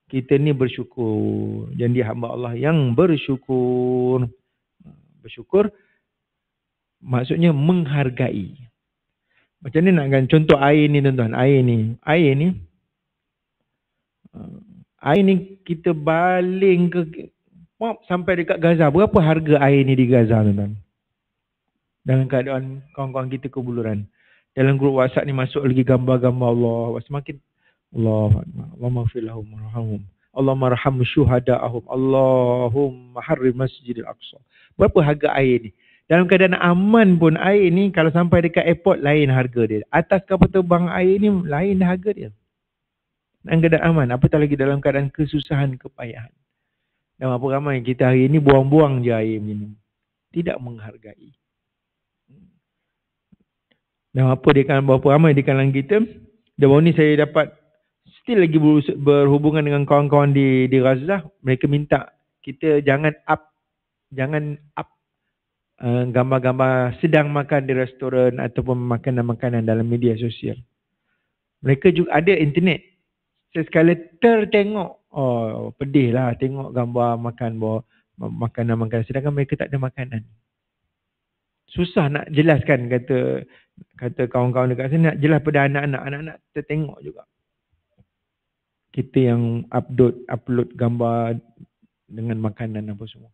kita ni bersyukur. Jadi hamba Allah yang bersyukur. Bersyukur maksudnya menghargai. Macam ni nak contoh air ni tuan-tuan. Air ni kita baling ke sampai dekat Gaza. Berapa harga air ni di Gaza tuan-tuan? Dalam keadaan kawan-kawan kita kebuluran. Dalam grup WhatsApp ni masuk lagi gambar-gambar Allah. Semakin Allahumma ighfir lahum warhamhum. Allahumma arham syuhada'ahum. Allahumma harrim masjidil aqsa. Berapa harga air ni? Dalam keadaan aman pun air ni kalau sampai dekat airport lain harga dia. Atas kapal terbang air ni lain harga dia. Dalam keadaan aman. Apatah lagi dalam keadaan kesusahan, kepayahan. Dan apa ramai kita hari ni buang-buang je air minum. Tidak menghargai. Dan berapa ramai di kalangan kita. Dan baru ni saya dapat still lagi berhubungan dengan kawan-kawan di Gaza. Mereka minta kita jangan up gambar-gambar sedang makan di restoran ataupun makanan-makanan dalam media sosial. Mereka juga ada internet. Sekali tertengok, pedih lah tengok gambar makan makanan-makanan sedangkan mereka tak ada makanan. Susah nak jelaskan kata kawan-kawan dekat sini, nak jelas pada anak-anak tertengok juga. Kita yang upload gambar dengan makanan apa semua.